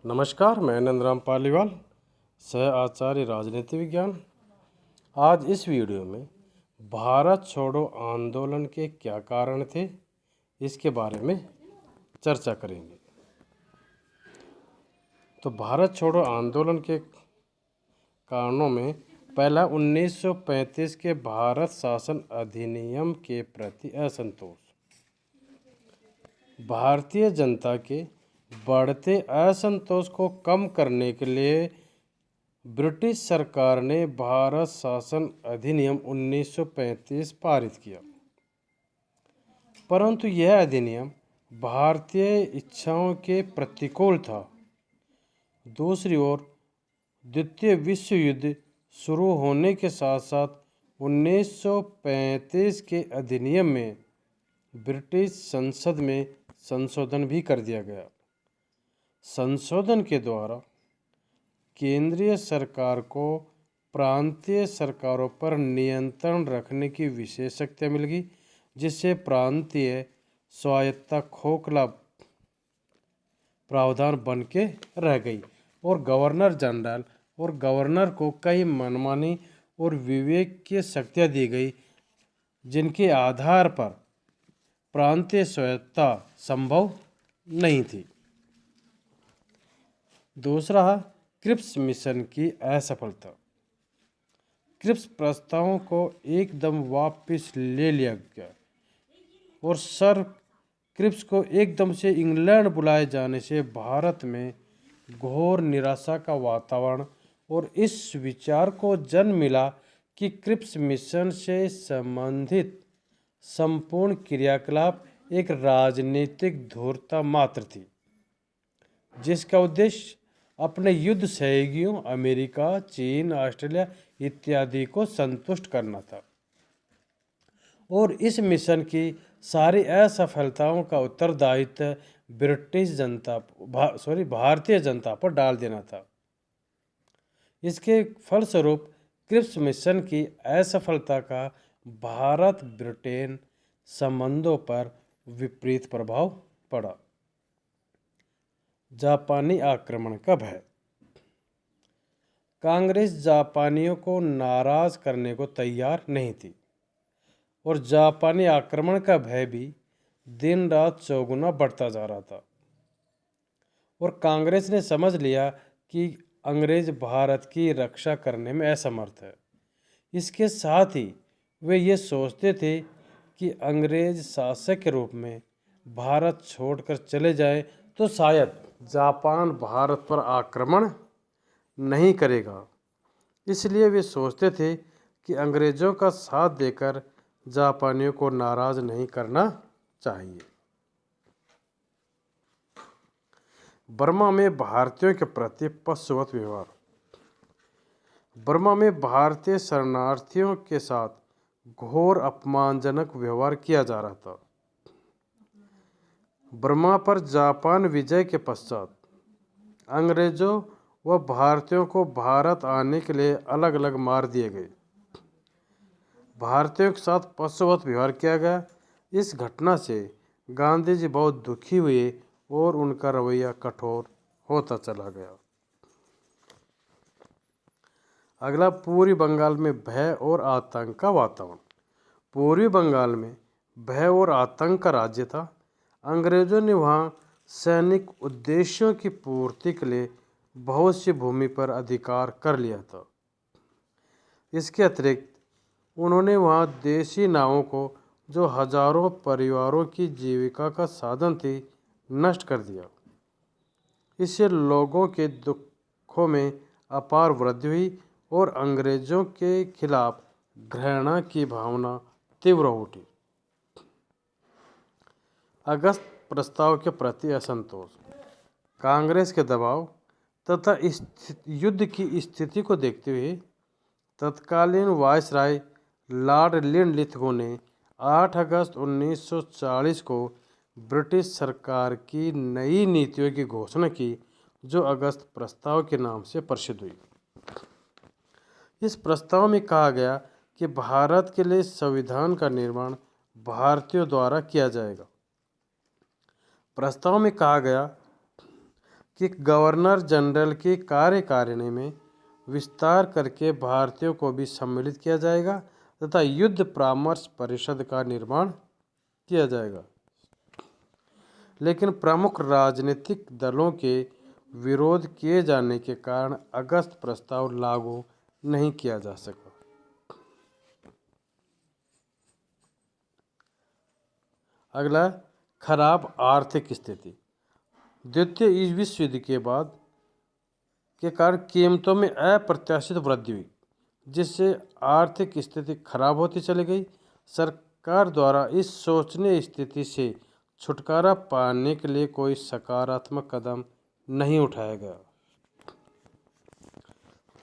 नमस्कार, मैं नंदराम पालीवाल, सह आचार्य राजनीति विज्ञान। आज इस वीडियो में भारत छोड़ो आंदोलन के क्या कारण थे, इसके बारे में चर्चा करेंगे। तो भारत छोड़ो आंदोलन के कारणों में पहला 1935 के भारत शासन अधिनियम के प्रति असंतोष। भारतीय जनता के बढ़ते असंतोष को कम करने के लिए ब्रिटिश सरकार ने भारत शासन अधिनियम 1935 पारित किया, परंतु यह अधिनियम भारतीय इच्छाओं के प्रतिकूल था। दूसरी ओर द्वितीय विश्व युद्ध शुरू होने के साथ साथ 1935 के अधिनियम में ब्रिटिश संसद में संशोधन भी कर दिया गया। संशोधन के द्वारा केंद्रीय सरकार को प्रांतीय सरकारों पर नियंत्रण रखने की विशेष शक्ति मिल गई, जिससे प्रांतीय स्वायत्तता खोखला प्रावधान बन के रह गई और गवर्नर जनरल और गवर्नर को कई मनमानी और विवेक की शक्तियाँ दी गई, जिनके आधार पर प्रांतीय स्वायत्तता संभव नहीं थी। दूसरा, क्रिप्स मिशन की असफलता। क्रिप्स प्रस्तावों को एकदम वापस ले लिया गया और सर क्रिप्स को एकदम से इंग्लैंड बुलाए जाने से भारत में घोर निराशा का वातावरण और इस विचार को जन्म मिला कि क्रिप्स मिशन से संबंधित संपूर्ण क्रियाकलाप एक राजनीतिक धूर्तता मात्र थी, जिसका उद्देश्य अपने युद्ध सहयोगियों अमेरिका, चीन, ऑस्ट्रेलिया इत्यादि को संतुष्ट करना था और इस मिशन की सारी असफलताओं का उत्तरदायित्व भारतीय जनता पर डाल देना था। इसके फलस्वरूप क्रिप्स मिशन की असफलता का भारत ब्रिटेन संबंधों पर विपरीत प्रभाव पड़ा। जापानी आक्रमण का भय। कांग्रेस जापानियों को नाराज करने को तैयार नहीं थी और जापानी आक्रमण का भय भी दिन रात चौगुना बढ़ता जा रहा था और कांग्रेस ने समझ लिया कि अंग्रेज भारत की रक्षा करने में असमर्थ है। इसके साथ ही वे ये सोचते थे कि अंग्रेज शासक के रूप में भारत छोड़कर चले जाए तो शायद जापान भारत पर आक्रमण नहीं करेगा। इसलिए वे सोचते थे कि अंग्रेज़ों का साथ देकर जापानियों को नाराज नहीं करना चाहिए। बर्मा में भारतीयों के प्रति पशुवत व्यवहार। बर्मा में भारतीय शरणार्थियों के साथ घोर अपमानजनक व्यवहार किया जा रहा था। बर्मा पर जापान विजय के पश्चात अंग्रेजों व भारतीयों को भारत आने के लिए अलग अलग मार दिए गए। भारतीयों के साथ पशुवत व्यवहार किया गया। इस घटना से गांधी जी बहुत दुखी हुए और उनका रवैया कठोर होता चला गया। अगला, पूर्वी बंगाल में भय और आतंक का वातावरण। पूर्वी बंगाल में भय और आतंक का राज्य था। अंग्रेजों ने वहाँ सैनिक उद्देश्यों की पूर्ति के लिए बहुत सी भूमि पर अधिकार कर लिया था। इसके अतिरिक्त उन्होंने वहाँ देशी नावों को, जो हजारों परिवारों की जीविका का साधन थी, नष्ट कर दिया। इससे लोगों के दुखों में अपार वृद्धि हुई और अंग्रेजों के खिलाफ घृणा की भावना तीव्र उठी। अगस्त प्रस्ताव के प्रति असंतोष। कांग्रेस के दबाव तथा युद्ध की स्थिति को देखते हुए तत्कालीन वायसराय लॉर्ड लिथगो ने 8 अगस्त 1940 को ब्रिटिश सरकार की नई नीतियों की घोषणा की, जो अगस्त प्रस्ताव के नाम से प्रसिद्ध हुई। इस प्रस्ताव में कहा गया कि भारत के लिए संविधान का निर्माण भारतीयों द्वारा किया जाएगा। प्रस्ताव में कहा गया कि गवर्नर जनरल की कार्यकारिणी में विस्तार करके भारतीयों को भी सम्मिलित किया जाएगा तथा युद्ध परामर्श परिषद का निर्माण किया जाएगा। लेकिन प्रमुख राजनीतिक दलों के विरोध किए जाने के कारण अगस्त प्रस्ताव लागू नहीं किया जा सका। अगला, खराब आर्थिक स्थिति। द्वितीय विश्व युद्ध के बाद के कारण कीमतों में अप्रत्याशित वृद्धि हुई, जिससे आर्थिक स्थिति खराब होती चली गई। सरकार द्वारा इस शोचनीय स्थिति से छुटकारा पाने के लिए कोई सकारात्मक कदम नहीं उठाया गया।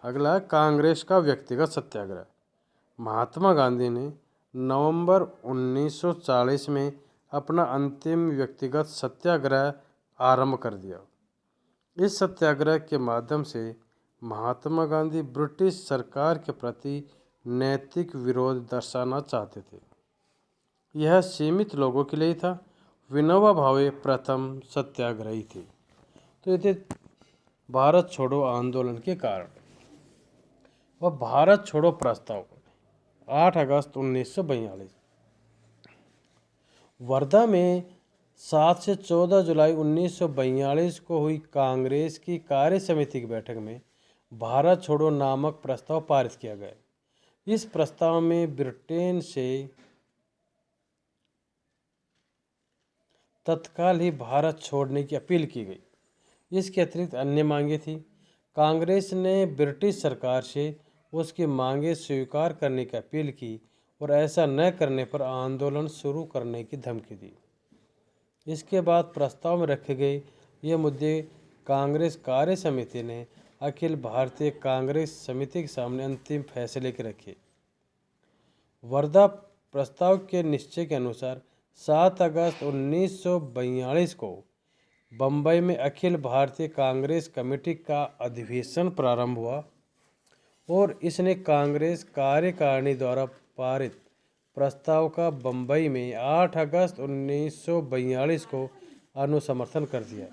अगला, कांग्रेस का व्यक्तिगत सत्याग्रह। महात्मा गांधी ने नवंबर 1940 में अपना अंतिम व्यक्तिगत सत्याग्रह आरंभ कर दिया। इस सत्याग्रह के माध्यम से महात्मा गांधी ब्रिटिश सरकार के प्रति नैतिक विरोध दर्शाना चाहते थे। यह सीमित लोगों के लिए था। विनोबा भावे प्रथम सत्याग्रही थे। तो ये थे भारत छोड़ो आंदोलन के कारण। वह भारत छोड़ो प्रस्ताव 8 अगस्त 1942। वर्धा में 7 से 14 जुलाई 1942 को हुई कांग्रेस की कार्य समिति की बैठक में भारत छोड़ो नामक प्रस्ताव पारित किया गया। इस प्रस्ताव में ब्रिटेन से तत्काल ही भारत छोड़ने की अपील की गई। इसके अतिरिक्त अन्य मांगे थी। कांग्रेस ने ब्रिटिश सरकार से उसकी मांगे स्वीकार करने की अपील की और ऐसा न करने पर आंदोलन शुरू करने की धमकी दी। इसके बाद प्रस्ताव में रखे गए ये मुद्दे कांग्रेस कार्य समिति ने अखिल भारतीय कांग्रेस समिति के सामने अंतिम फैसले के रखे। वर्धा प्रस्ताव के निश्चय के अनुसार 7 अगस्त 1942 को बम्बई में अखिल भारतीय कांग्रेस कमेटी का अधिवेशन प्रारंभ हुआ और इसने कांग्रेस कार्यकारिणी द्वारा पारित प्रस्ताव का बम्बई में 8 अगस्त 1942 को अनुसमर्थन कर दिया।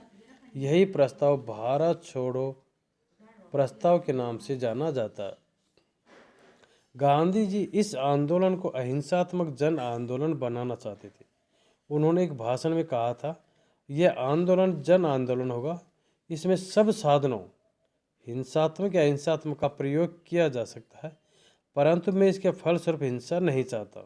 यही प्रस्ताव भारत छोड़ो प्रस्ताव के नाम से जाना जाता है। गांधी जी इस आंदोलन को अहिंसात्मक जन आंदोलन बनाना चाहते थे। उन्होंने एक भाषण में कहा था, यह आंदोलन जन आंदोलन होगा। इसमें सब साधनों हिंसात्मक या अहिंसात्मक का प्रयोग किया जा सकता है, परंतु मैं इसके फलस्वरूप हिंसा नहीं चाहता।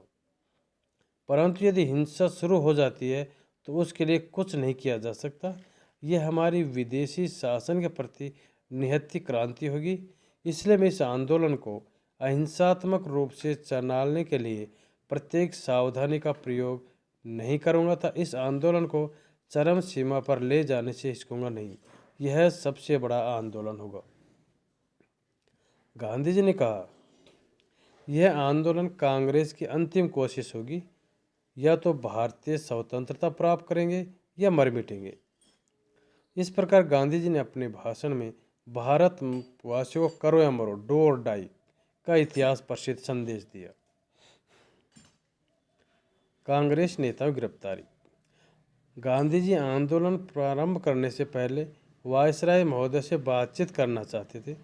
परंतु यदि हिंसा शुरू हो जाती है तो उसके लिए कुछ नहीं किया जा सकता। यह हमारी विदेशी शासन के प्रति निहत्थी क्रांति होगी। इसलिए मैं इस आंदोलन को अहिंसात्मक रूप से चलाने के लिए प्रत्येक सावधानी का प्रयोग नहीं करूँगा था। इस आंदोलन को चरम सीमा पर ले जाने से हिचकूंगा नहीं। यह सबसे बड़ा आंदोलन होगा। गांधी जी ने कहा, यह आंदोलन कांग्रेस की अंतिम कोशिश होगी। या तो भारतीय स्वतंत्रता प्राप्त करेंगे या मर मिटेंगे। इस प्रकार गांधी जी ने अपने भाषण में भारत वासियों को करो या मरो, डू और डाई का इतिहास प्रसिद्ध संदेश दिया। कांग्रेस नेता गिरफ्तारी। गांधी जी आंदोलन प्रारंभ करने से पहले वायसराय महोदय से बातचीत करना चाहते थे,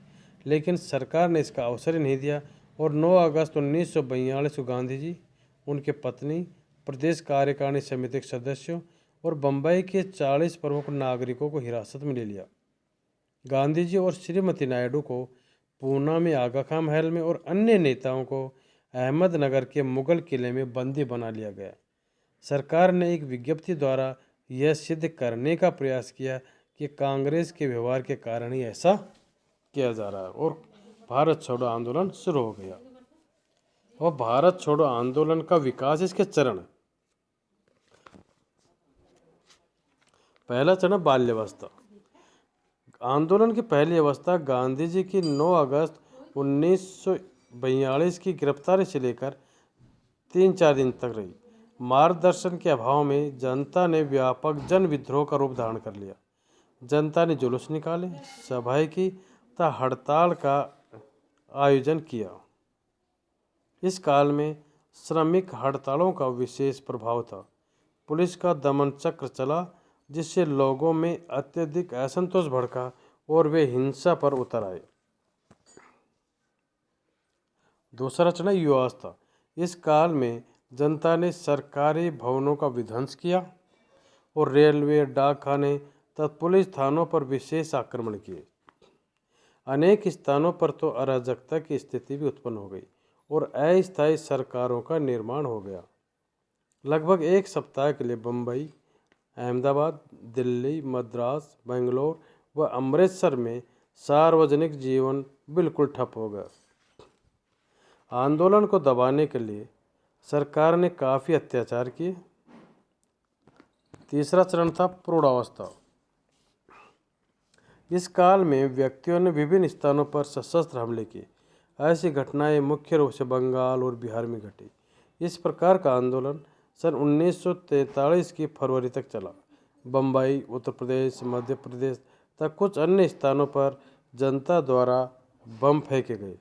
लेकिन सरकार ने इसका अवसर ही नहीं दिया और 9 अगस्त 1942 को गांधी जी, उनके पत्नी, प्रदेश कार्यकारिणी समिति के सदस्यों और बम्बई के 40 प्रमुख नागरिकों को हिरासत में ले लिया। गांधी जी और श्रीमती नायडू को पूना में आगा खां महल में और अन्य नेताओं को अहमदनगर के मुगल किले में बंदी बना लिया गया। सरकार ने एक विज्ञप्ति द्वारा यह सिद्ध करने का प्रयास किया कि कांग्रेस के व्यवहार के कारण ही ऐसा किया जा रहा है और भारत छोड़ो आंदोलन शुरू हो गया। और भारत छोड़ो आंदोलन का विकास, इसके चरण। पहला चरण बाल्यावस्था। आंदोलन की पहली अवस्था गांधी जी की 9 अगस्त 1942 की गिरफ्तारी से लेकर 3-4 दिन तक रही। मार्गदर्शन के अभाव में जनता ने व्यापक जन विद्रोह का रूप धारण कर लिया। जनता ने जुलूस निकाले, सभाएं की तथा हड़ताल का आयोजन किया। इस काल में श्रमिक हड़तालों का विशेष प्रभाव था। पुलिस का दमन चक्र चला जिससे लोगों में अत्यधिक असंतोष भड़का और वे हिंसा पर उतर आए। दूसरा चरण युवावस्था। इस काल में जनता ने सरकारी भवनों का विध्वंस किया और रेलवे, डाकखाने तथा पुलिस थानों पर विशेष आक्रमण किए। अनेक स्थानों पर तो अराजकता की स्थिति भी उत्पन्न हो गई और अस्थायी सरकारों का निर्माण हो गया। लगभग एक सप्ताह के लिए बम्बई, अहमदाबाद, दिल्ली, मद्रास, बेंगलोर व अमृतसर में सार्वजनिक जीवन बिल्कुल ठप हो गया। आंदोलन को दबाने के लिए सरकार ने काफ़ी अत्याचार किए। तीसरा चरण था प्रौढ़ावस्था। इस काल में व्यक्तियों ने विभिन्न स्थानों पर सशस्त्र हमले किए। ऐसी घटनाएं मुख्य रूप से बंगाल और बिहार में घटी। इस प्रकार का आंदोलन सन 1943 की फरवरी तक चला। बम्बई, उत्तर प्रदेश, मध्य प्रदेश तथा कुछ अन्य स्थानों पर जनता द्वारा बम फेंके गए।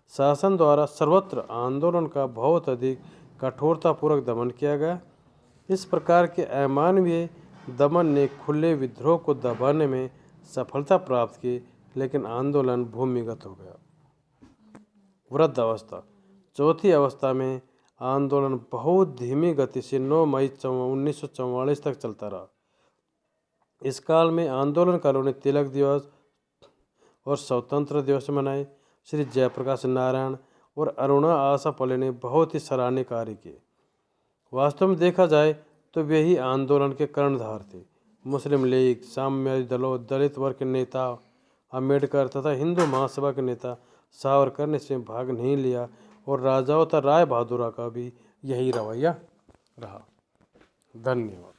शासन द्वारा सर्वत्र आंदोलन का बहुत अधिक कठोरतापूर्वक दमन किया गया। इस प्रकार के अमानवीय दमन ने खुले विद्रोह को दबाने में सफलता प्राप्त की, लेकिन आंदोलन भूमिगत हो गया। वृद्धावस्था। चौथी अवस्था में आंदोलन बहुत धीमी गति से 9 मई 1944 तक चलता रहा। इस काल में आंदोलनकारियों ने तिलक दिवस और स्वतंत्र दिवस मनाए। श्री जयप्रकाश नारायण और अरुणा आशा पल्ले ने बहुत ही सराहनीय कार्य किए। वास्तव में देखा जाए तो वे ही आंदोलन के कर्णधार थे। मुस्लिम लीग, साम्यवादी दलों, दलित वर्ग के नेता अम्बेडकर तथा हिंदू महासभा के नेता सावरकर ने इसमें भाग नहीं लिया और राजाओं तथा राय बहादुर का भी यही रवैया रहा। धन्यवाद।